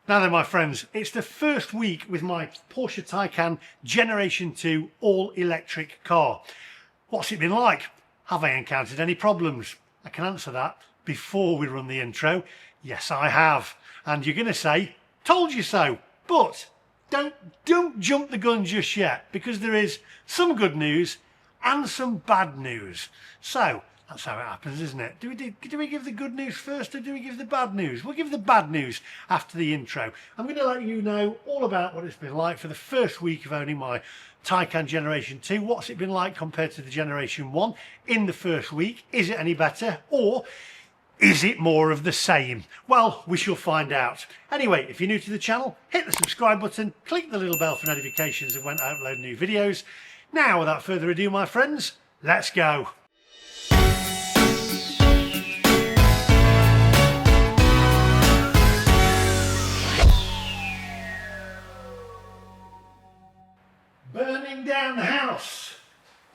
Now then, my friends, it's the first week with my Porsche Taycan Generation 2 all-electric car. What's it been like? Have I encountered any problems? I can answer that before we run the intro. Yes, I have. And you're going to say, told you so. But don't jump the gun just yet, because there is some good news and some bad news. So that's how it happens, isn't it? Do we give the good news first, or do we give the bad news? We'll give the bad news after the intro. I'm going to let you know all about what it's been like for the first week of owning my Taycan Generation 2. What's it been like compared to the Generation 1 in the first week? Is it any better, or is it more of the same? Well, we shall find out. Anyway, if you're new to the channel, hit the subscribe button, click the little bell for notifications of when I upload new videos. Now, without further ado, my friends, let's go. Burning down the house.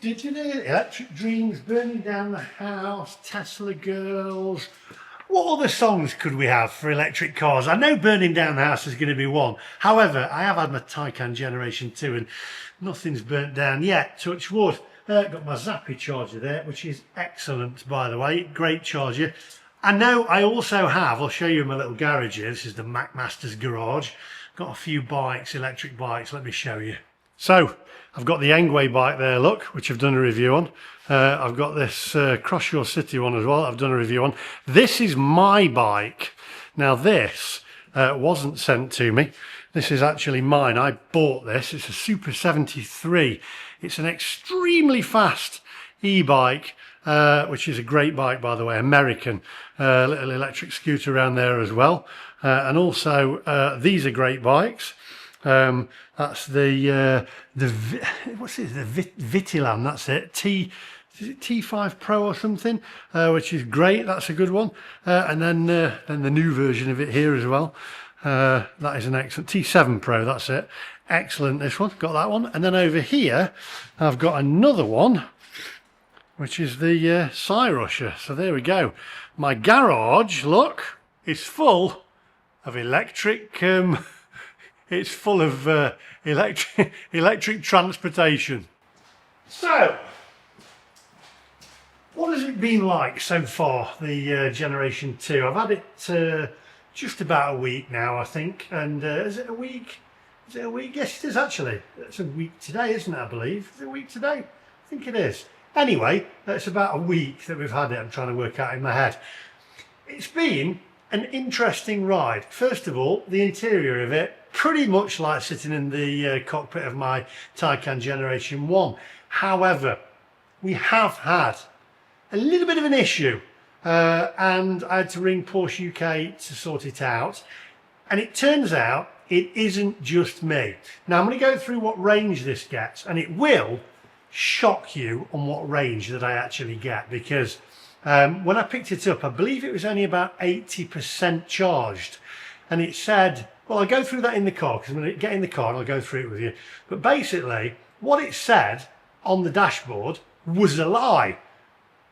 Did you know? Electric Dreams, Burning Down the House, Tesla Girls. What other songs could we have for electric cars? I know Burning Down the House is going to be one. However, I have had my Taycan Generation 2 and nothing's burnt down yet, touch wood. Got my Zappi charger there, which is excellent, by the way. Great charger. I know I also have, I'll show you in my little garage here. This is the MacMaster's garage. Got a few bikes, electric bikes. Let me show you. So, I've got the Engway bike there, look, which I've done a review on. I've got this Cross Your City one as well, I've done a review on. This is my bike. Now this wasn't sent to me. This is actually mine. I bought this. It's a Super 73. It's an extremely fast e-bike, which is a great bike, by the way, American. Little electric scooter around there as well. And also, these are great bikes. That's the what's it? The Vitilan. That's it. T5 Pro or something, which is great. That's a good one. And then the new version of it here as well. That is an excellent T7 Pro. That's it. Excellent. This one, got that one. And then over here, I've got another one, which is the Cyrusher. So there we go. My garage, look, is full of electric. It's full of electric transportation. So, what has it been like so far, the Generation 2? I've had it just about a week now, I think. And is it a week? Is it a week? Yes, it is actually. It's a week today, isn't it, I believe? Is it a week today? I think it is. Anyway, it's about a week that we've had it. I'm trying to work out in my head. It's been an interesting ride. First of all, the interior of it, pretty much like sitting in the cockpit of my Taycan Generation 1. However, we have had a little bit of an issue and I had to ring Porsche UK to sort it out. And it turns out it isn't just me. Now I'm going to go through what range this gets, and it will shock you on what range that I actually get, because when I picked it up, I believe it was only about 80% charged, and it said, well, I'll go through that in the car, because I'm going to get in the car and I'll go through it with you. But basically, what it said on the dashboard was a lie.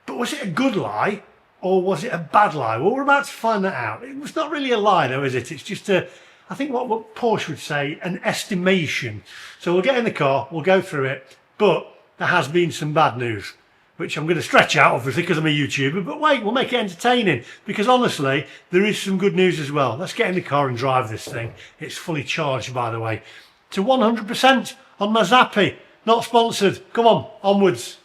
But was it a good lie, or was it a bad lie? Well, we're about to find that out. It was not really a lie, though, is it? It's just I think what Porsche would say, an estimation. So we'll get in the car, we'll go through it, but there has been some bad news, which I'm going to stretch out, obviously, because I'm a YouTuber. But wait, we'll make it entertaining, because honestly, there is some good news as well. Let's get in the car and drive this thing. It's fully charged, by the way, to 100% on my Zappi. Not sponsored. Come on, onwards.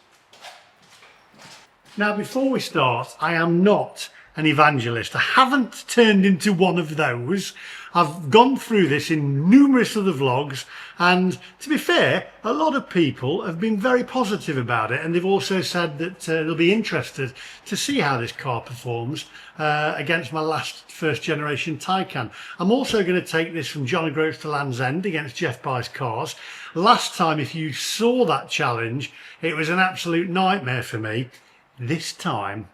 Now, before we start, I am not an evangelist. I haven't turned into one of those. I've gone through this in numerous other vlogs, and to be fair, a lot of people have been very positive about it, and they've also said that they'll be interested to see how this car performs against my last first generation Taycan. I'm also going to take this from John O'Groats to Land's End against Jeff Buys Cars. Last time, if you saw that challenge, it was an absolute nightmare for me. This time,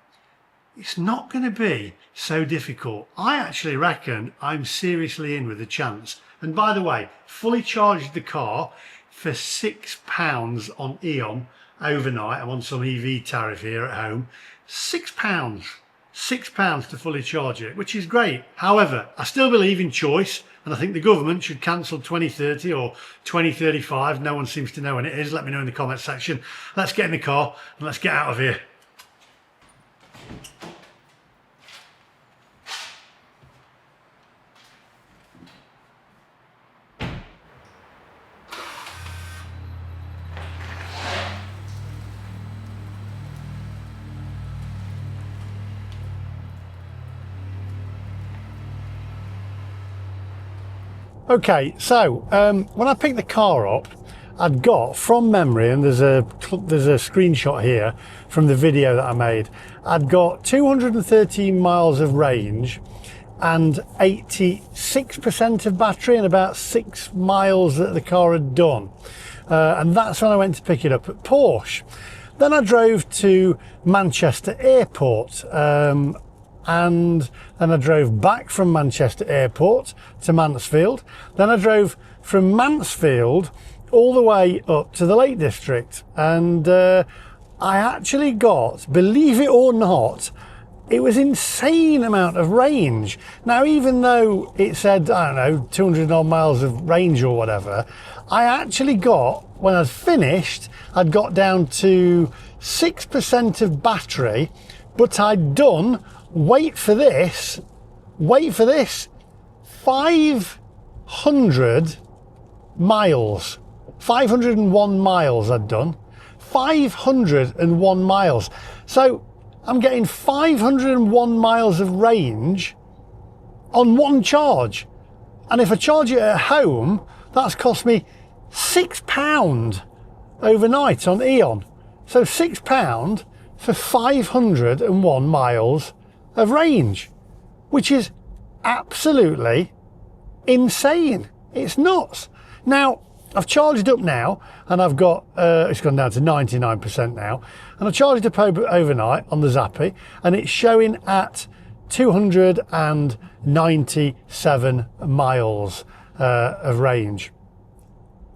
it's not going to be so difficult. I actually reckon I'm seriously in with a chance. And by the way, fully charged the car for £6 on Eon overnight. I'm on some EV tariff here at home. £6. £6 to fully charge it, which is great. However, I still believe in choice, and I think the government should cancel 2030 or 2035. No one seems to know when it is. Let me know in the comments section. Let's get in the car and let's get out of here. Okay, so when I picked the car up, I'd got from memory, and there's a screenshot here from the video that I made, I'd got 213 miles of range and 86% of battery and about 6 miles that the car had done. And that's when I went to pick it up at Porsche. Then I drove to Manchester Airport, and then I drove back from Manchester Airport to Mansfield. Then I drove from Mansfield all the way up to the Lake District. And I actually got, believe it or not, it was insane amount of range. Now, even though it said, I don't know, 200 odd miles of range or whatever, I actually got, when I was finished, I'd got down to 6% of battery, but I'd done, wait for this, 500 miles. 501 miles I'd done. 501 miles. So I'm getting 501 miles of range on one charge. And if I charge it at home, that's cost me £6 overnight on Eon. So £6 for 501 miles of range, which is absolutely insane. It's nuts. Now, I've charged up now, and I've got, it's gone down to 99% now, and I charged up overnight on the Zappy, and it's showing at 297 miles of range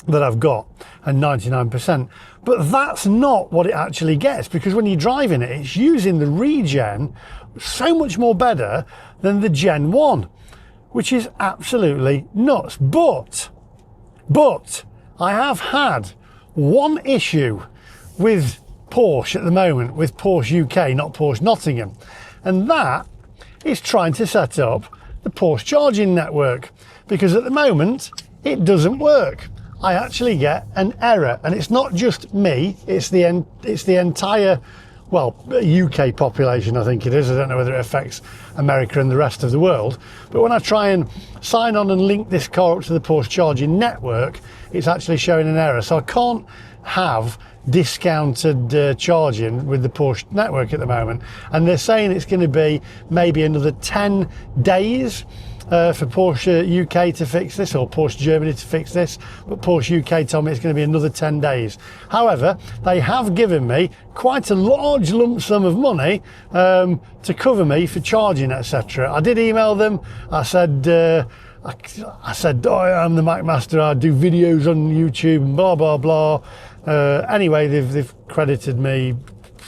that I've got, and 99%. But that's not what it actually gets, because when you're driving it, it's using the regen so much more better than the Gen 1, which is absolutely nuts. But I have had one issue with Porsche at the moment, with Porsche UK, not Porsche Nottingham, and that is trying to set up the Porsche charging network, because at the moment it doesn't work. I actually get an error, and it's not just me, it's the entire, well, UK population, I think it is. I don't know whether it affects America and the rest of the world, but when I try and sign on and link this car up to the Porsche charging network, it's actually showing an error. So I can't have discounted charging with the Porsche network at the moment, and they're saying it's going to be maybe another 10 days for Porsche UK to fix this, or Porsche Germany to fix this, but Porsche UK told me it's going to be another 10 days. However, they have given me quite a large lump sum of money to cover me for charging, etc. I did email them. I said, oh, I'm the Mac Master, I do videos on YouTube and blah, blah, blah. Anyway, they've credited me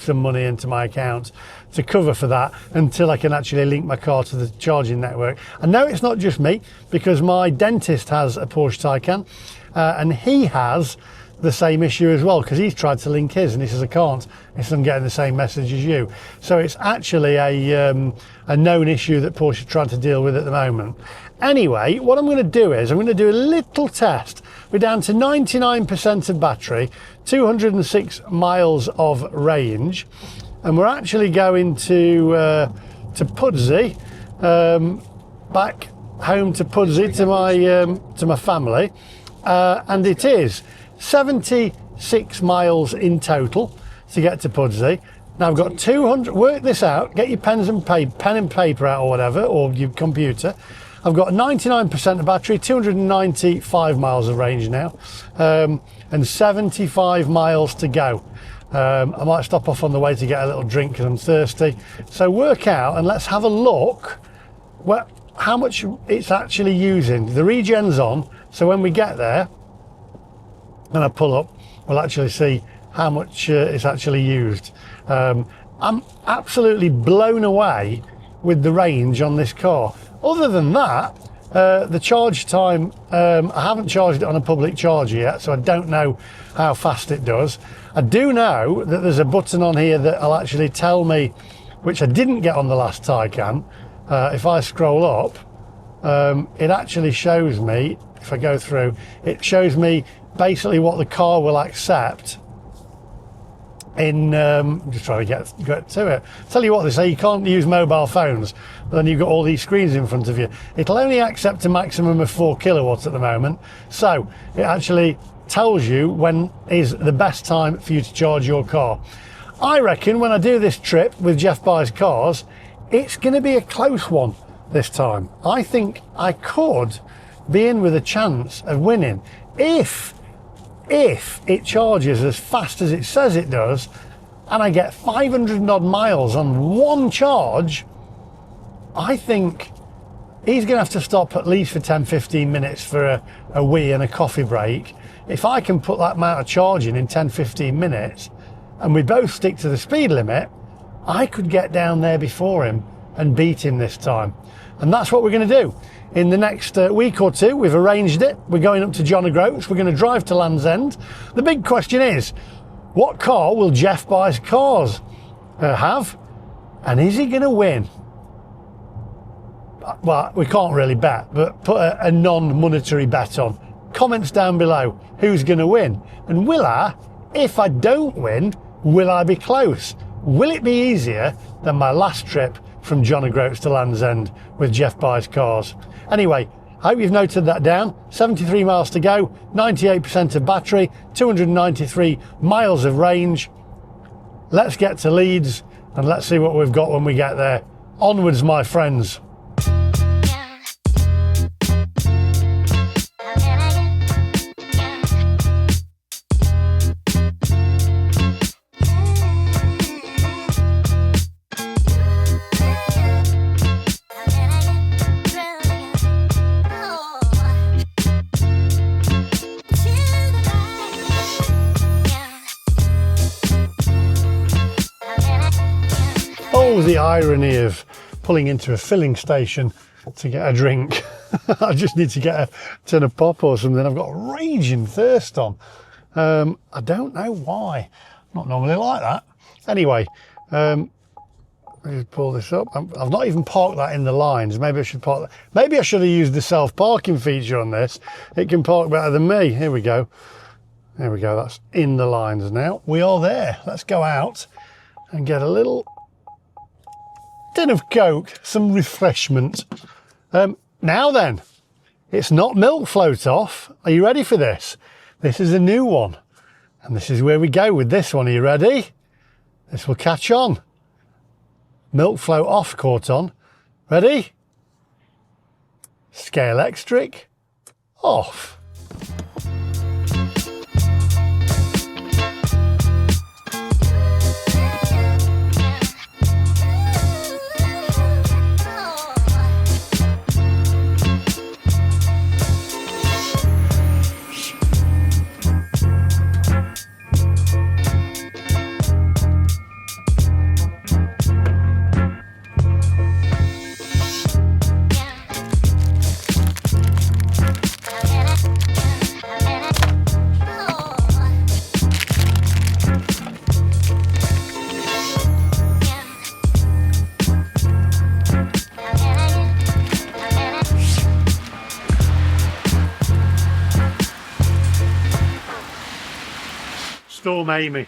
some money into my account to cover for that until I can actually link my car to the charging network. And no, it's not just me, because my dentist has a Porsche Taycan, and he has the same issue as well, because he's tried to link his and he says I can't. He says I'm getting the same message as you. So it's actually a known issue that Porsche are trying to deal with at the moment. Anyway, what I'm going to do is I'm going to do a little test. We're down to 99% of battery, 206 miles of range, and we're actually going to Pudsey, back home to Pudsey to my family, and it is 76 miles in total to get to Pudsey. Now I've got 200. Work this out. Get your pen and paper out, or whatever, or your computer. I've got 99% of battery, 295 miles of range now, and 75 miles to go. I might stop off on the way to get a little drink because I'm thirsty. So work out and let's have a look how much it's actually using. The regen's on, so when we get there and I pull up, we'll actually see how much it's actually used. I'm absolutely blown away with the range on this car. Other than that, the charge time, I haven't charged it on a public charger yet, so I don't know how fast it does. I do know that there's a button on here that'll actually tell me, which I didn't get on the last Taycan. If I scroll up, it actually shows me, if I go through, it shows me basically what the car will accept in, just trying to get to it. Tell you what, they say you can't use mobile phones, but then you've got all these screens in front of you. It'll only accept a maximum of 4 kilowatts at the moment, so it actually tells you when is the best time for you to charge your car. I reckon when I do this trip with Jeff Buys Cars, it's going to be a close one this time. I think I could be in with a chance of winning if it charges as fast as it says it does, and I get 500 and odd miles on one charge. I think he's going to have to stop at least for 10-15 minutes for a wee and a coffee break. If I can put that amount of charging in 10-15 minutes and we both stick to the speed limit, I could get down there before him and beat him this time. And that's what we're going to do. In the next week or two, we've arranged it. We're going up to John O'Groats. We're going to drive to Land's End. The big question is, what car will Jeff Buys Cars have? And is he going to win? Well, we can't really bet, but put a non-monetary bet on. Comments down below. Who's going to win? And will I, if I don't win, will I be close? Will it be easier than my last trip from John O'Groats to Land's End with Jeff Buys Cars? Anyway, I hope you've noted that down. 73 miles to go, 98% of battery, 293 miles of range. Let's get to Leeds and let's see what we've got when we get there. Onwards, my friends. Oh, the irony of pulling into a filling station to get a drink. I just need to get a tin of pop or something. I've got a raging thirst on. I don't know why. Not normally like that. Anyway, let me just pull this up. I've not even parked that in the lines. Maybe I should park that. Maybe I should have used the self-parking feature on this. It can park better than me. Here we go. There we go. That's in the lines now. We are there. Let's go out and get a little tin of Coke, some refreshment. Now then, it's not milk float off. Are you ready for this? This is a new one. And this is where we go with this one. Are you ready? This will catch on. Milk float off caught on. Ready? Scale electric off. Storm Amy.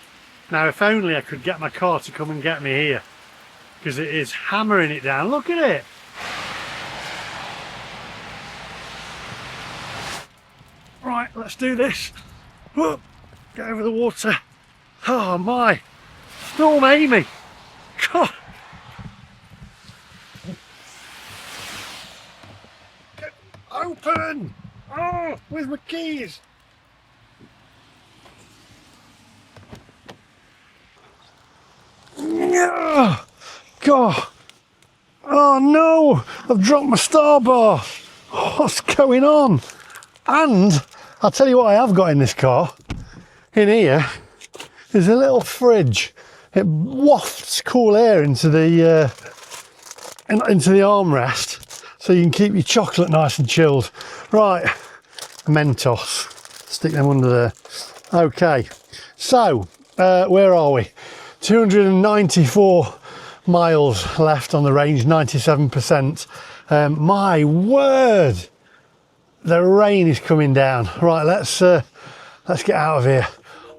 Now if only I could get my car to come and get me here, because it is hammering it down. Look at it. Right, let's do this. Whoop, get over the water. Oh my, Storm Amy. God. Get open. Oh, where's my keys? God. Oh no, I've dropped my star bar. What's going on? And I'll tell you what I have got in this car. In here is a little fridge. It wafts cool air into the armrest, so you can keep your chocolate nice and chilled. Right, Mentos, stick them under there. Okay, so where are we? 294 miles left on the range, 97%. My word, the rain is coming down. Right, let's get out of here.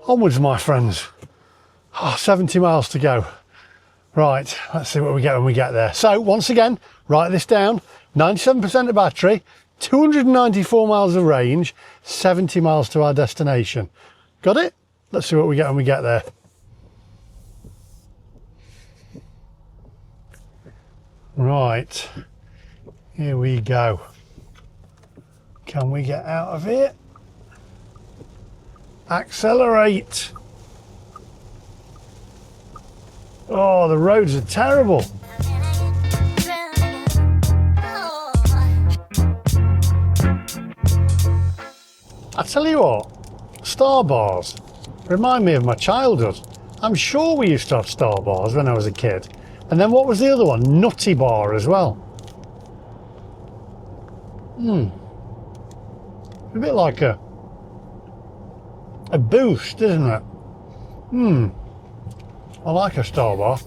Onwards, my friends. 70 miles to go. Right, let's see what we get when we get there. So once again, write this down. 97% of battery, 294 miles of range, 70 miles to our destination. Got it? Let's see what we get when we get there. Right, here we go. Can we get out of here? Accelerate. Oh, the roads are terrible. I tell you what, Star bars remind me of my childhood. I'm sure we used to have Star bars when I was a kid. And then what was the other one? Nutty bar as well. A bit like a boost, isn't it? I like a Star bar.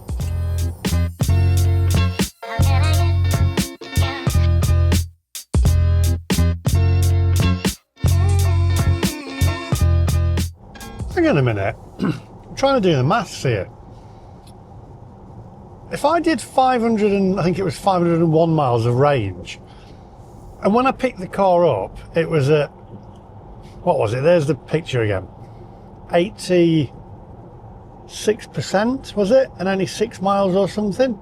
Hang on a minute. I'm trying to do the maths here. If I did 500 and I think it was 501 miles of range, and when I picked the car up, it was at, what was it? There's the picture again. 86%, was it? And only 6 miles or something?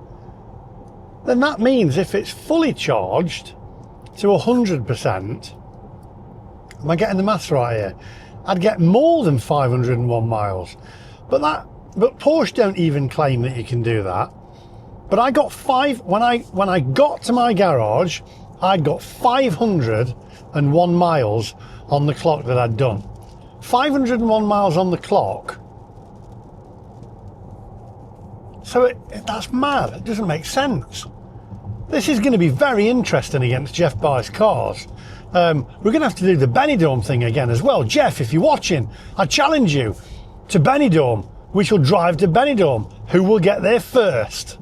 Then that means if it's fully charged to 100%, am I getting the maths right here? I'd get more than 501 miles. But Porsche don't even claim that you can do that. But I got when I got to my garage, I'd got 501 miles on the clock that I'd done. 501 miles on the clock. So that's mad. It doesn't make sense. This is going to be very interesting against Jeff Buys cars. We're going to have to do the Benidorm thing again as well. Jeff, if you're watching, I challenge you to Benidorm. We shall drive to Benidorm. Who will get there first?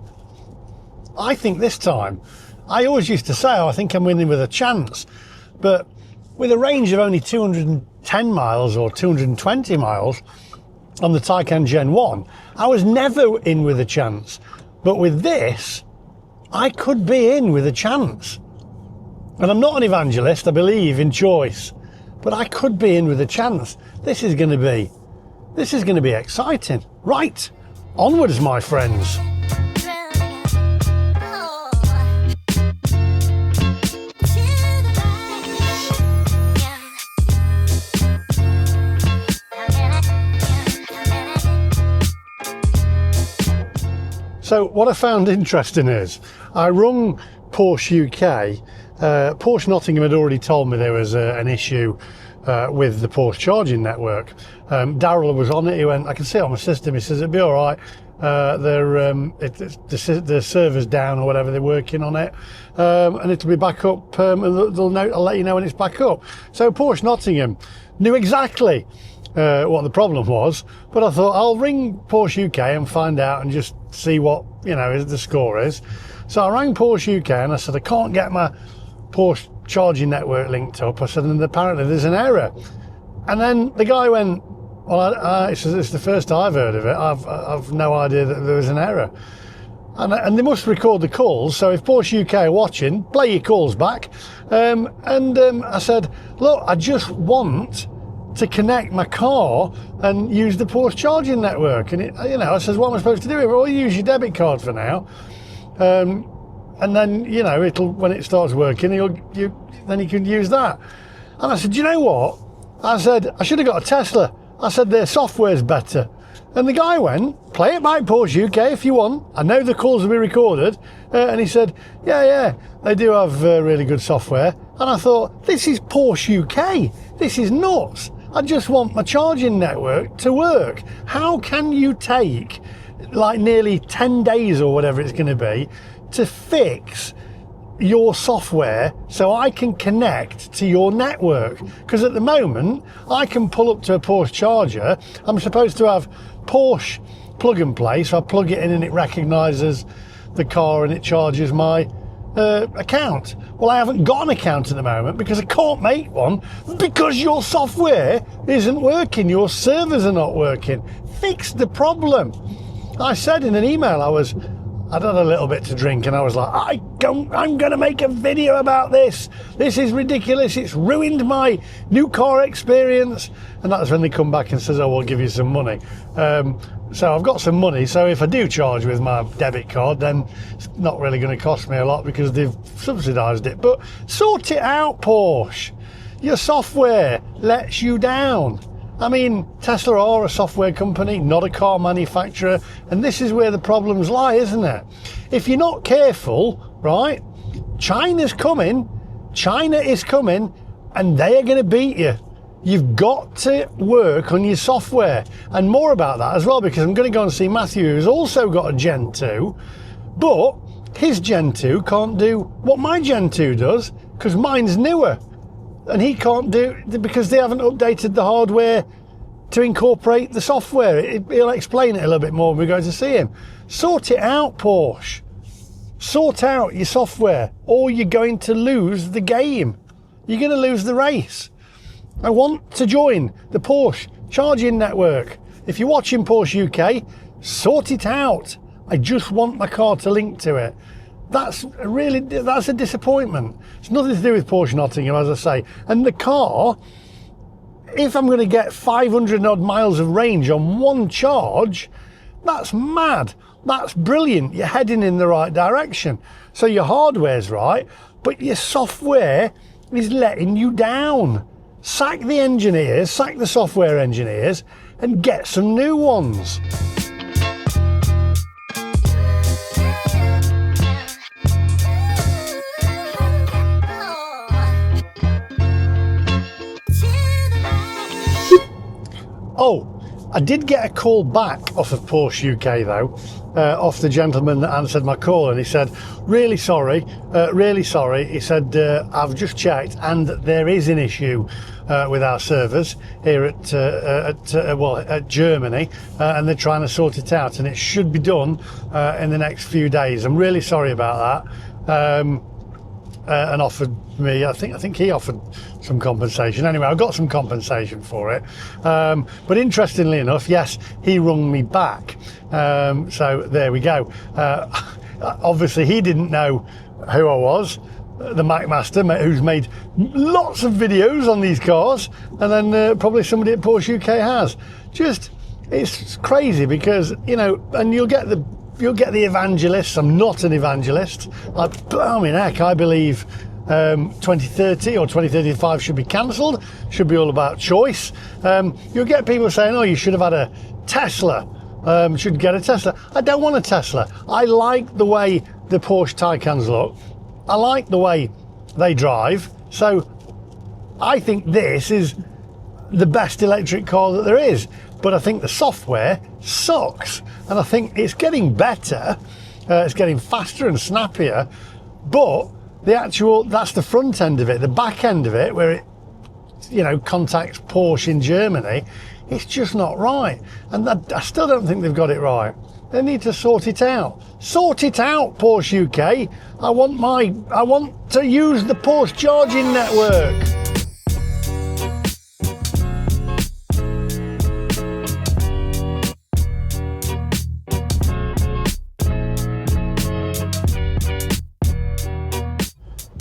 I think this time, I always used to say, I think I'm winning with a chance. But with a range of only 210 miles or 220 miles on the Taycan Gen 1, I was never in with a chance. But with this, I could be in with a chance. And I'm not an evangelist, I believe in choice, but I could be in with a chance. This is going to be exciting. Right, onwards, my friends. So what I found interesting is I rung Porsche UK. Porsche Nottingham had already told me there was an issue with the Porsche charging network. Daryl was on it. He went, I can see it on my system. He says it'll be all right. The server's down or whatever. They're working on it, and it'll be back up. And I'll let you know when it's back up. So Porsche Nottingham knew exactly what the problem was, but I thought I'll ring Porsche UK and find out and just see what the score is. So I rang Porsche UK and I said I can't get my Porsche charging network linked up. I said, and apparently there's an error. And then the guy went, well, he says, it's the first I've heard of it. I've no idea that there was an error. And they must record the calls. So if Porsche UK are watching, play your calls back. I said, look, I just want to connect my car and use the Porsche charging network. And I says, what am I supposed to do? Well, use your debit card for now. And then, it'll, when it starts working, then you can use that. And I said, do you know what? I said, I should have got a Tesla. I said, their software's better. And the guy went, play it back, Porsche UK, if you want. I know the calls will be recorded. And he said, yeah, they do have really good software. And I thought, this is Porsche UK. This is nuts. I just want my charging network to work. How can you take like nearly 10 days or whatever it's going to be to fix your software so I can connect to your network. Because at the moment I can pull up to a Porsche charger. I'm supposed to have Porsche plug and play, so I plug it in and it recognises the car and it charges my account. Well, I haven't got an account at the moment because I can't make one because your software isn't working, your servers are not working. Fix the problem. I said in an email I'd had a little bit to drink and I was like, I'm going to make a video about this. This is ridiculous. It's ruined my new car experience. And that's when they come back and says, oh, we'll give you some money. So I've got some money. So if I do charge with my debit card, then it's not really going to cost me a lot because they've subsidised it. But sort it out, Porsche. Your software lets you down. I mean, Tesla are a software company, not a car manufacturer, and this is where the problems lie, isn't it? If you're not careful, right, China is coming, and they are going to beat you. You've got to work on your software, and more about that as well, because I'm going to go and see Matthew, who's also got a Gen 2, but his Gen 2 can't do what my Gen 2 does, because mine's newer. And he can't do because they haven't updated the hardware to incorporate the software. He'll explain it a little bit more when we go to see him. Sort it out, Porsche. Sort out your software or you're going to lose the game. You're going to lose the race. I want to join the Porsche charging network. If you're watching Porsche UK, sort it out. I just want my car to link to it. That's a disappointment. It's nothing to do with Porsche Nottingham, as I say. And the car, if I'm going to get 500 odd miles of range on one charge, that's mad. That's brilliant. You're heading in the right direction. So your hardware's right, but your software is letting you down. Sack the engineers, sack the software engineers, and get some new ones. Oh, I did get a call back off of Porsche UK though, off the gentleman that answered my call, and he said, really sorry. He said, I've just checked and there is an issue with our servers here at Germany, and they're trying to sort it out, and it should be done in the next few days. I'm really sorry about that. And offered me, I think he offered some compensation. Anyway, I got some compensation for it. But interestingly enough, yes, he rung me back. So there we go. Obviously, he didn't know who I was, the Mac Master, who's made lots of videos on these cars, and then probably somebody at Porsche UK has. It's crazy because, you know, and you'll get the evangelists. I'm not an evangelist. I believe 2030 or 2035 should be cancelled, should be all about choice. You'll get people saying, oh, you should have had a Tesla, should get a Tesla. I don't want a Tesla. I like the way the Porsche Taycans look. I like the way they drive. So I think this is the best electric car that there is. But I think the software sucks, and I think it's getting better, it's getting faster and snappier, but that's the front end of it. The back end of it, where it, you know, contacts Porsche in Germany, it's just not right, and I still don't think they've got it right. They need to sort it out. Sort it out, Porsche UK. I want to use the Porsche charging network.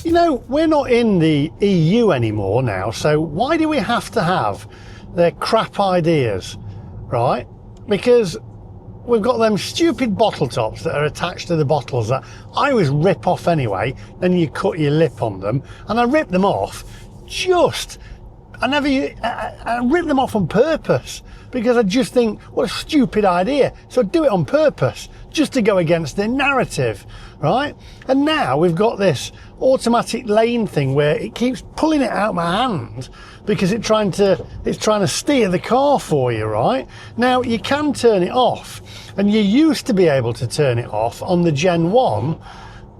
You know, we're not in the EU anymore now, so why do we have to have their crap ideas, right? Because we've got them stupid bottle tops that are attached to the bottles that I always rip off anyway, then you cut your lip on them, and I rip them off just I rip them off on purpose because I just think, what a stupid idea. So I do it on purpose just to go against their narrative, right? And now we've got this automatic lane thing where it keeps pulling it out my hand because it's trying to steer the car for you, right? Now you can turn it off, and you used to be able to turn it off on the Gen 1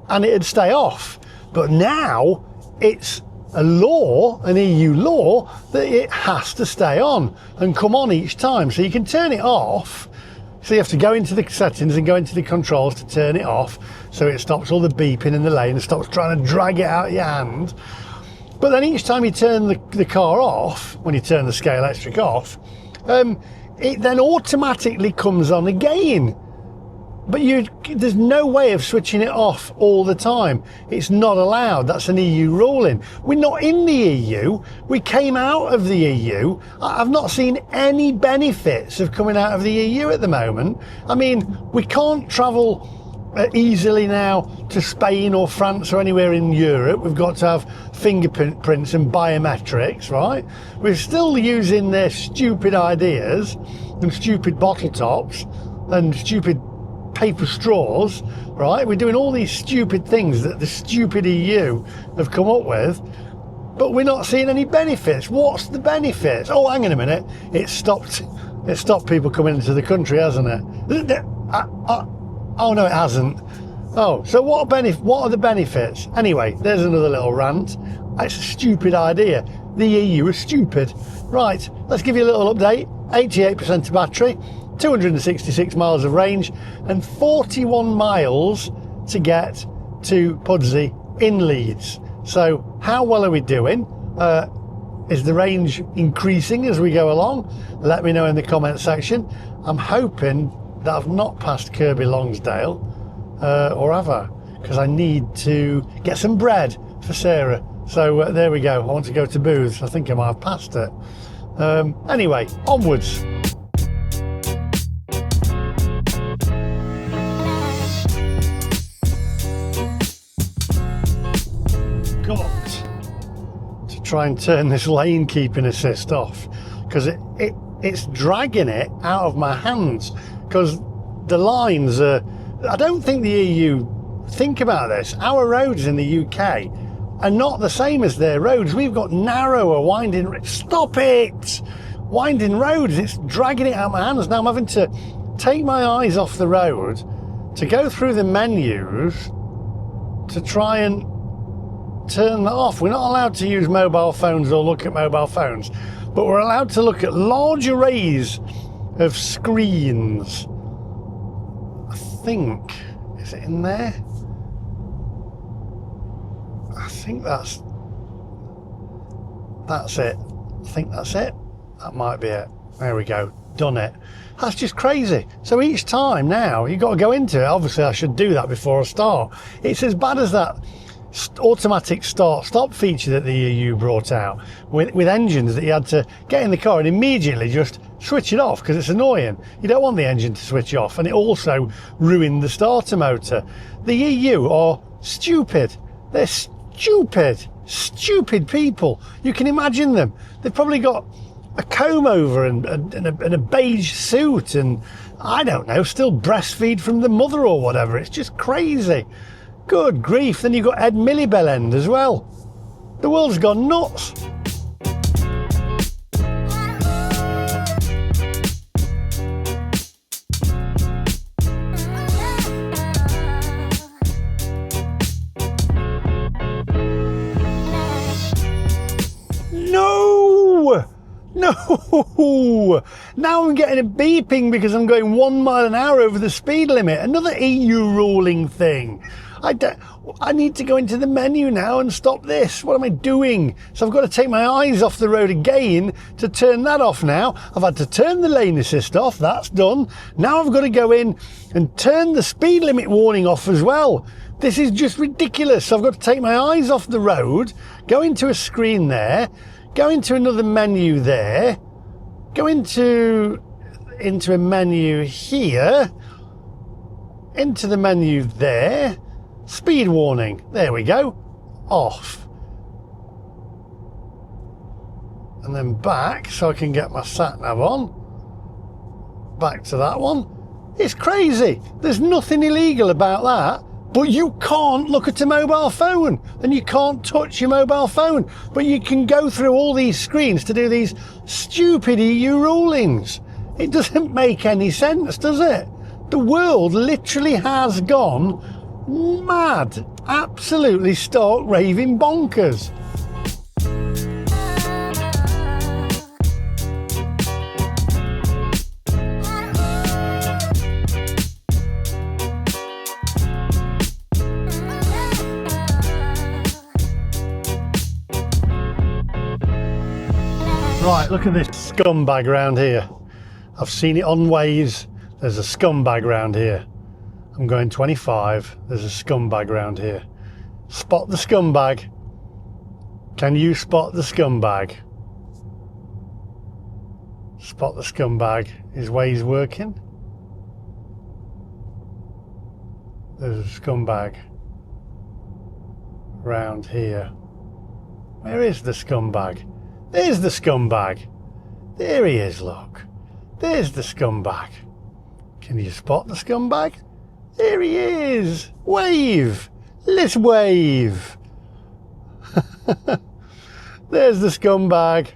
and it'd stay off. But now it's a law, an EU law, that it has to stay on and come on each time. So you can turn it off. So you have to go into the settings and go into the controls to turn it off, so it stops all the beeping in the lane and stops trying to drag it out of your hand. But then each time you turn the car off, when you turn the Scale Electric off, it then automatically comes on again. But there's no way of switching it off all the time. It's not allowed. That's an EU ruling. We're not in the EU. We came out of the EU. I've not seen any benefits of coming out of the EU at the moment. I mean, we can't travel easily now to Spain or France or anywhere in Europe. We've got to have fingerprints and biometrics, right? We're still using their stupid ideas and stupid bottle tops and stupid paper straws, right? We're doing all these stupid things that the stupid EU have come up with, but we're not seeing any benefits. What's the benefits? Oh, hang on a minute. It stopped people coming into the country, hasn't it? Oh no, it hasn't. Oh, so what are the benefits? Anyway, there's another little rant. It's a stupid idea. The EU is stupid. Right, let's give you a little update. 88% of battery, 266 miles of range, and 41 miles to get to Pudsey in Leeds. So how well are we doing? Is the range increasing as we go along? Let me know in the comment section. I'm hoping that I've not passed Kirby Longsdale, or have I? Because I need to get some bread for Sarah. So there we go. I want to go to Booths. I think I might have passed it. Anyway, onwards. Try and turn this lane keeping assist off, because it's dragging it out of my hands, because the lines are, I don't think the EU think about this. Our roads in the UK are not the same as their roads. We've got narrower winding, stop it, winding roads. It's dragging it out of my hands. Now I'm having to take my eyes off the road to go through the menus to try and turn that off. We're not allowed to use mobile phones or look at mobile phones, but we're allowed to look at large arrays of screens. I think, is it in there? I think that's it. I think that's it. That might be it. There we go. Done it. That's just crazy. So each time now you've got to go into it. Obviously I should do that before I start. It's as bad as that automatic start-stop feature that the EU brought out with engines, that you had to get in the car and immediately just switch it off because it's annoying. You don't want the engine to switch off, and it also ruined the starter motor. The EU are stupid. They're stupid people. You can imagine them. They've probably got a comb over and a beige suit, and I don't know, still breastfeed from the mother or whatever. It's just crazy. Good grief, then you've got Ed Millibellend as well. The world's gone nuts. No! Now I'm getting a beeping because I'm going 1 mile an hour over the speed limit. Another EU ruling thing. I need to go into the menu now and stop this. What am I doing? So I've got to take my eyes off the road again to turn that off now. I've had to turn the lane assist off. That's done. Now I've got to go in and turn the speed limit warning off as well. This is just ridiculous. So I've got to take my eyes off the road, go into a screen there, go into another menu there, go into a menu here, into the menu there, speed warning, there we go, off. and then back so I can get my sat nav on. Back to that one. It's crazy. There's nothing illegal about that, but you can't look at a mobile phone and you can't touch your mobile phone, but you can go through all these screens to do these stupid EU rulings. It doesn't make any sense, does it? The world literally has gone mad, absolutely stark raving bonkers. Right, look at this scumbag round here. I've seen it on Waze. There's a scumbag round here. I'm going 25. There's a scumbag round here. Spot the scumbag. Can you spot the scumbag? Spot the scumbag. Is Waze working? There's a scumbag round here. Where is the scumbag? There's the scumbag. There he is, look. There's the scumbag. Can you spot the scumbag? There he is. Wave. Let's wave. There's the scumbag.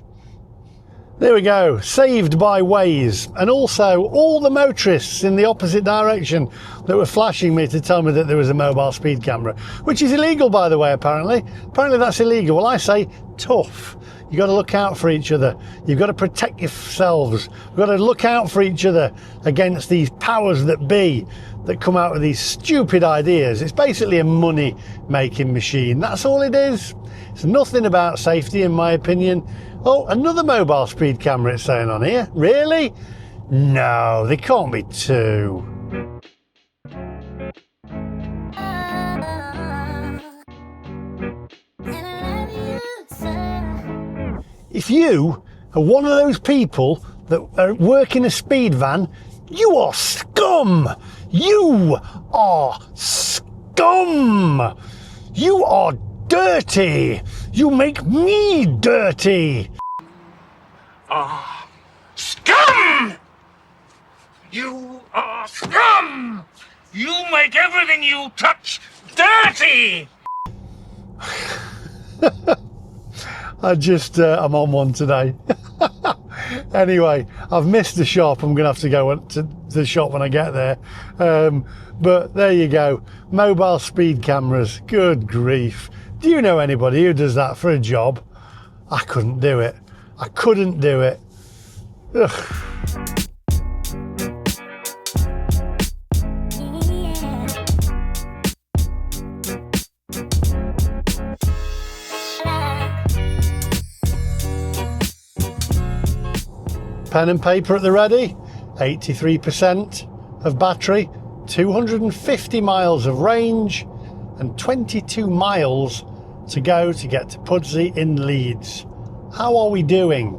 There we go. Saved by Waze. And also all the motorists in the opposite direction that were flashing me to tell me that there was a mobile speed camera, which is illegal, by the way, apparently. Apparently that's illegal. Well, I say tough. You've got to look out for each other. You've got to protect yourselves. You've got to look out for each other against these powers that be that come out with these stupid ideas. It's basically a money-making machine. That's all it is. It's nothing about safety, in my opinion. Oh, another mobile speed camera it's saying on here. Really? No, there can't be two. If you are one of those people that work in a speed van, you are scum! You are scum! You are dirty! You make me dirty! Scum! You are scum! You make everything you touch dirty! I'm on one today. Anyway, I've missed the shop. I'm going to have to go to the shop when I get there. But there you go. Mobile speed cameras. Good grief. Do you know anybody who does that for a job? I couldn't do it. I couldn't do it. Ugh. Pen and paper at the ready. 83% of battery, 250 miles of range, and 22 miles to go to get to Pudsey in Leeds. How are we doing?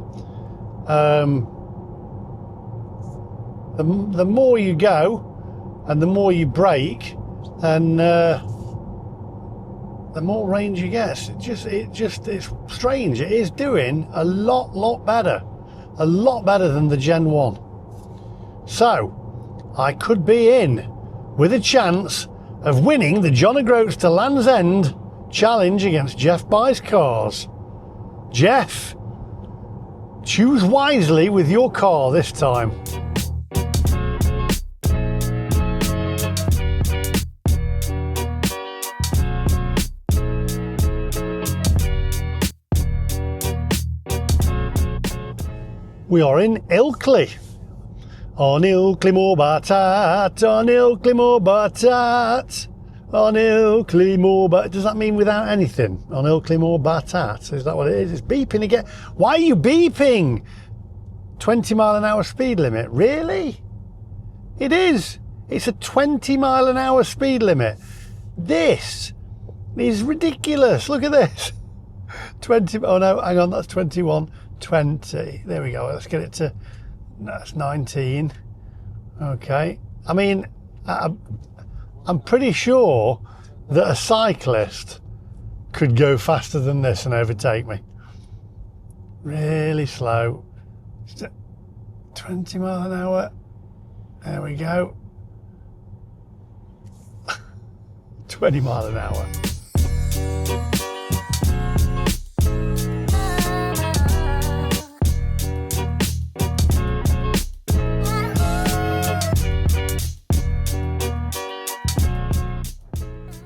The more you go and the more you brake, and the more range you get. It's strange. It is doing a lot better. A lot better than the Gen 1. So, I could be in with a chance of winning the John O'Groats to Land's End challenge against Jeff Buys Cars. Jeff, choose wisely with your car this time. We are in Ilkley. On Ilkley Moor Batat, on Ilkley Moor Batat, on Ilkley Moor Batat. Does that mean without anything? On Ilkley Moor Batat. Is that what it is? It's beeping again. Why are you beeping? 20 mile an hour speed limit. Really? It is. It's a 20 mile an hour speed limit. This is ridiculous. Look at this. 20. Oh no, hang on. That's 21. 20. There we go. Let's get it to. That's 19. Okay. I mean, I'm pretty sure that a cyclist could go faster than this and overtake me. Really slow. Just at 20 mile an hour. There we go. 20 mile an hour.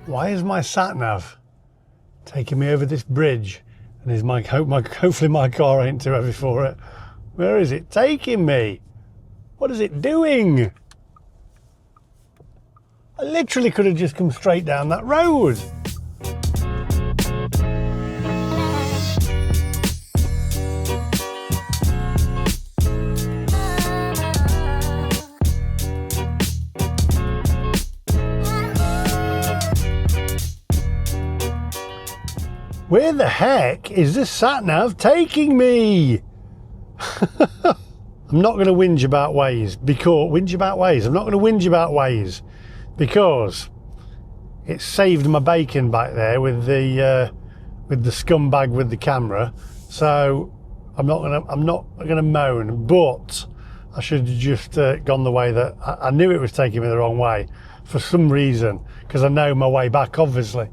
Why is my sat nav taking me over this bridge? And is hopefully my car ain't too heavy for it. Where is it taking me? What is it doing? I literally could have just come straight down that road. Where the heck is this sat-nav taking me? I'm not going to whinge about Waze I'm not going to whinge about Waze because it saved my bacon back there with the scumbag with the camera. So I'm not gonna moan, but I should have just gone the way that I knew it was taking me the wrong way for some reason, because I know my way back, obviously.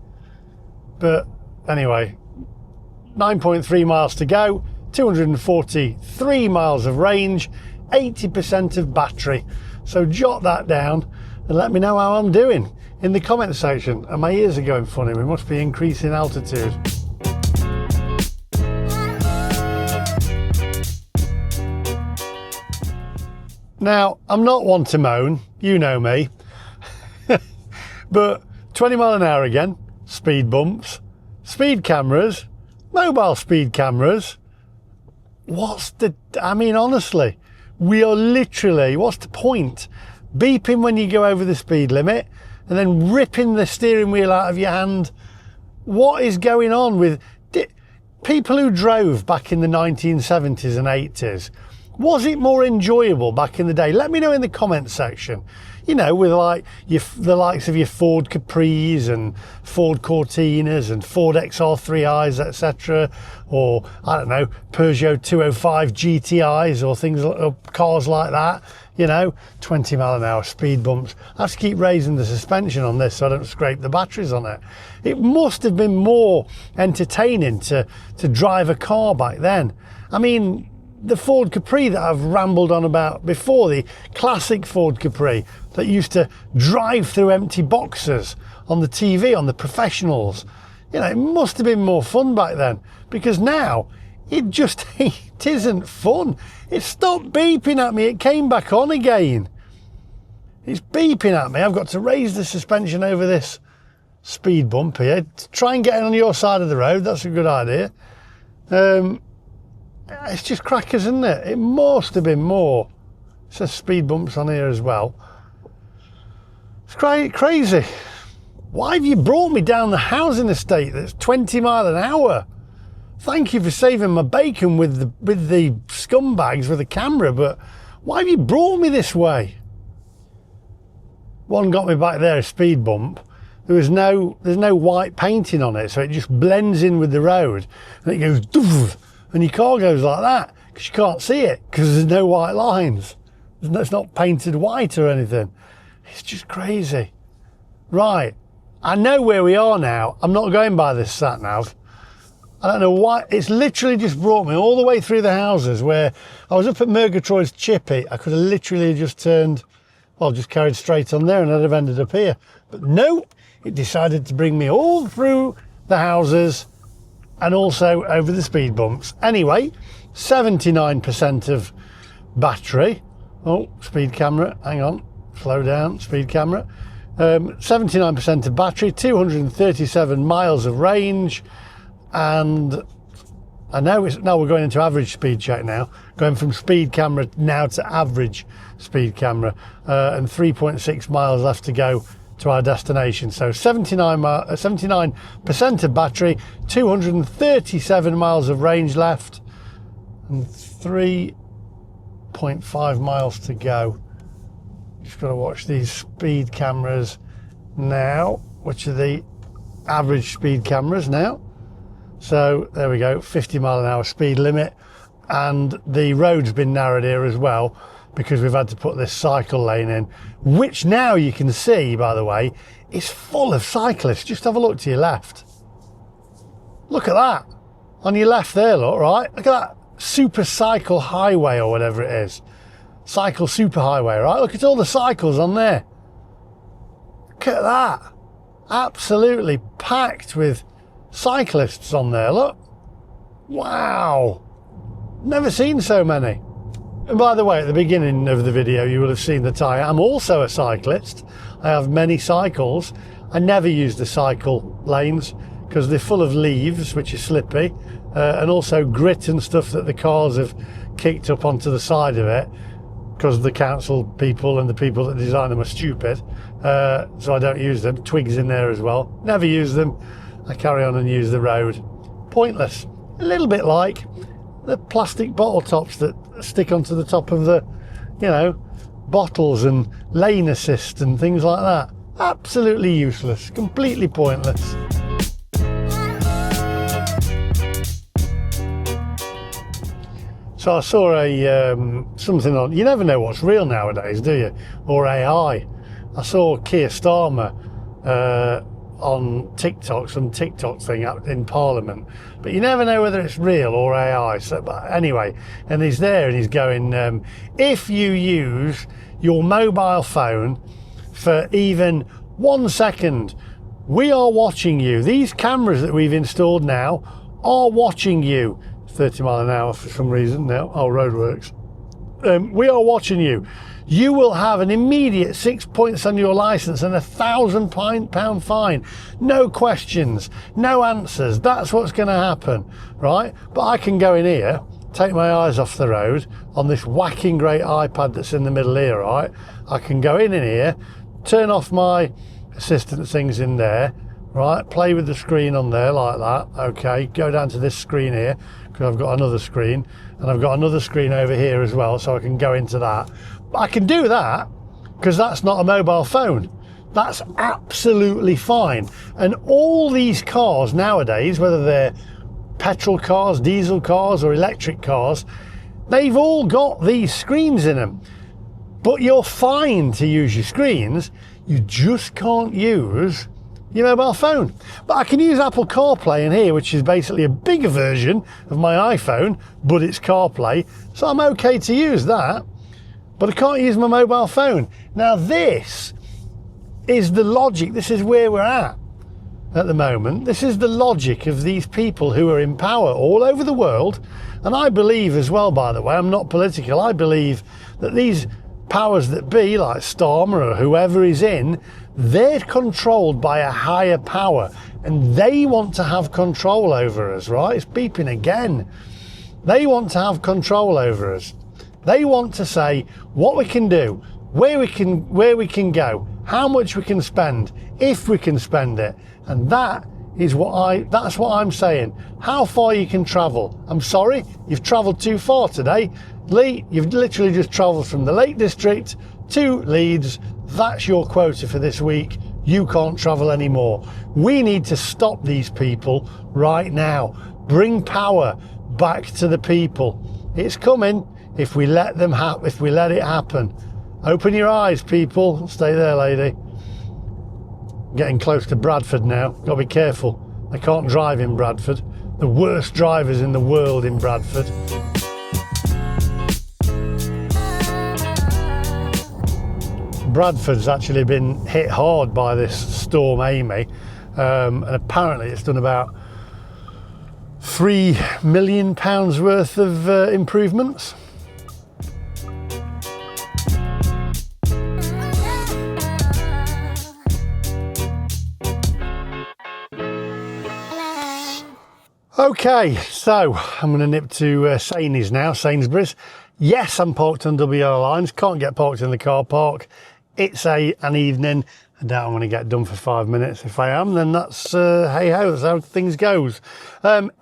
But anyway, 9.3 miles to go, 243 miles of range, 80% of battery. So jot that down and let me know how I'm doing in the comment section. And my ears are going funny, we must be increasing altitude. Now, I'm not one to moan, you know me, but 20 mile an hour again, speed bumps, speed cameras, mobile speed cameras. I mean, honestly, we are literally, what's the point? Beeping when you go over the speed limit and then ripping the steering wheel out of your hand. What is going on with people who drove back in the 1970s and 80s? Was it more enjoyable back in the day? Let me know in the comment section. You know, with like the likes of your Ford Capris and Ford Cortinas and Ford XR3i's, etc., or I don't know, Peugeot 205 GTI's or things, or cars like that. You know, 20 mile an hour speed bumps. I have to keep raising the suspension on this so I don't scrape the batteries on it. It must have been more entertaining to drive a car back then. I mean, the Ford Capri that I've rambled on about before, the classic Ford Capri that used to drive through empty boxes on the TV, on the professionals. You know, it must have been more fun back then, because now it just it isn't fun. It stopped beeping at me. It came back on again. It's beeping at me. I've got to raise the suspension over this speed bump here. Try and get it on your side of the road. That's a good idea. It's just crackers, isn't it? It must have been more. It says speed bumps on here as well. It's crazy. Why have you brought me down the housing estate that's 20 mile an hour? Thank you for saving my bacon with the scumbags with the camera, but why have you brought me this way? One got me back there, a speed bump. There's no white painting on it, so it just blends in with the road, and it goes doof, and your car goes like that because you can't see it because there's no white lines. It's not painted white or anything. It's just crazy. Right, I know where we are now. I'm not going by this sat nav. I don't know why. It's literally just brought me all the way through the houses where I was up at Murgatroyd's Chippy. I could have literally just turned, well, just carried straight on there and I'd have ended up here. But no, it decided to bring me all through the houses and also over the speed bumps. Anyway, 79% of battery. Oh, speed camera, hang on, slow down, speed camera. 79% of battery, 237 miles of range. And I know now we're going into average speed check now, going from speed camera now to average speed camera, and 3.6 miles left to go to our destination. So 79% of battery, 237 miles of range left, and 3.5 miles to go. Just got to watch these speed cameras now, which are the average speed cameras now. So there we go, 50 mph speed limit. And the road's been narrowed here as well because we've had to put this cycle lane in, which now you can see, by the way, is full of cyclists. Just have a look to your left. Look at that. On your left there, look, right? Look at that super cycle highway or whatever it is. Cycle super highway, right? Look at all the cycles on there. Look at that. Absolutely packed with cyclists on there, look. Wow. Never seen so many. And by the way, at the beginning of the video, you will have seen that I am also a cyclist. I have many cycles. I never use the cycle lanes because they're full of leaves, which is slippy, and also grit and stuff that the cars have kicked up onto the side of it because the council people and the people that design them are stupid. So I don't use them. Twigs in there as well. Never use them. I carry on and use the road. Pointless. A little bit like the plastic bottle tops that stick onto the top of the, you know, bottles and lane assist and things like that. Absolutely useless. Completely pointless. So I saw a something on, you never know what's real nowadays, do you? Or AI. I saw Keir Starmer on TikTok, some TikTok thing up in Parliament, but you never know whether it's real or AI. So, but anyway, and he's there and he's going, if you use your mobile phone for even 1 second, we are watching you. These cameras that we've installed now are watching you. 30 miles an hour for some reason now. Oh, roadworks. We are watching you. You will have an immediate 6 points on your license and £1,000 fine. No questions, no answers. That's what's going to happen, right? But I can go in here, take my eyes off the road on this whacking great iPad that's in the middle here, right? I can go in here, turn off my assistant things in there, right? Play with the screen on there like that. Okay, go down to this screen here because I've got another screen, and I've got another screen over here as well, so I can go into that. But I can do that because that's not a mobile phone. That's absolutely fine. And all these cars nowadays, whether they're petrol cars, diesel cars or electric cars, they've all got these screens in them. But you're fine to use your screens, you just can't use your mobile phone. But I can use Apple CarPlay in here, which is basically a bigger version of my iPhone, but it's CarPlay, so I'm okay to use that. But I can't use my mobile phone. Now this is the logic, this is where we're at the moment. This is the logic of these people who are in power all over the world. And I believe as well, by the way, I'm not political, I believe that these powers that be, like Starmer or whoever is in, they're controlled by a higher power and they want to have control over us, right? It's beeping again. They want to have control over us. They want to say what we can do, where we can go, how much we can spend, if we can spend it. And that's what I'm saying. How far you can travel. I'm sorry, you've travelled too far today. Lee, you've literally just travelled from the Lake District to Leeds. That's your quota for this week. You can't travel anymore. We need to stop these people right now. Bring power back to the people. It's coming if we let them if we let it happen. Open your eyes, people. Stay there, lady. Getting close to Bradford now. Got to be careful. They can't drive in Bradford. The worst drivers in the world in Bradford. Bradford's actually been hit hard by this storm Amy, and apparently it's done about £3 million worth of improvements. Okay, so I'm going to nip to Sainsbury's. Yes, I'm parked on WR lines, can't get parked in the car park. It's an evening. I doubt I'm going to get done for 5 minutes. If I am, then that's hey ho, that's how things goes.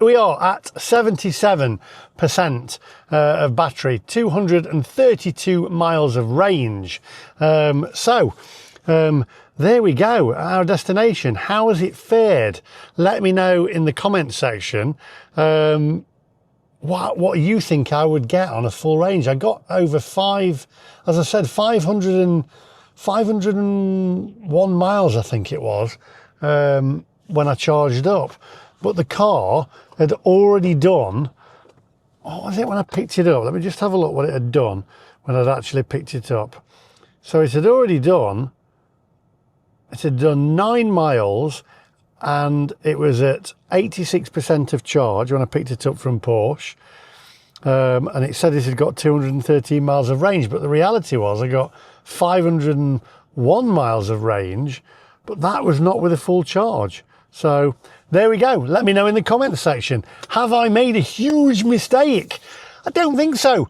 We are at 77% of battery, 232 miles of range. So there we go, our destination. How has it fared? Let me know in the comment section what you think I would get on a full range. I got over 501 miles, I think it was, when I charged up. But the car had already done, what was it when I picked it up? Let me just have a look what it had done when I'd actually picked it up. So it had already done, 9 miles, and it was at 86% of charge when I picked it up from Porsche. And it said it had got 213 miles of range, but the reality was I got 501 miles of range, but that was not with a full charge. So there we go. Let me know in the comment section. Have I made a huge mistake? I don't think so.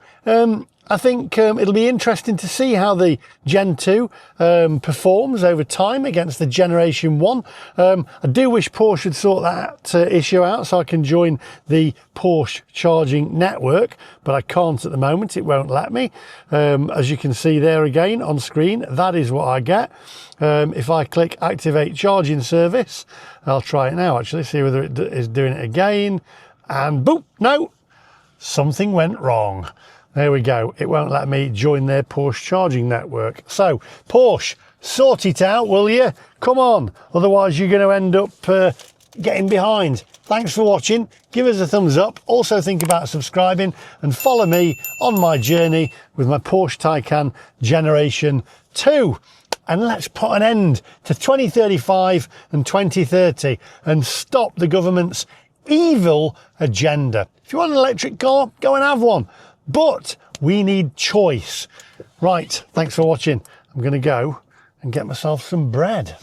I think it'll be interesting to see how the Gen 2 performs over time against the Generation 1. I do wish Porsche would sort that issue out so I can join the Porsche charging network, but I can't at the moment. It won't let me. As you can see there again on screen, that is what I get. If I click activate charging service, I'll try it now actually, see whether it is doing it again, and boop, no, something went wrong. There we go. It won't let me join their Porsche charging network. So, Porsche, sort it out, will you? Come on. Otherwise, you're going to end up getting behind. Thanks for watching. Give us a thumbs up. Also, think about subscribing and follow me on my journey with my Porsche Taycan Generation 2. And let's put an end to 2035 and 2030 and stop the government's evil agenda. If you want an electric car, go and have one. But we need choice. Right, thanks for watching. I'm going to go and get myself some bread.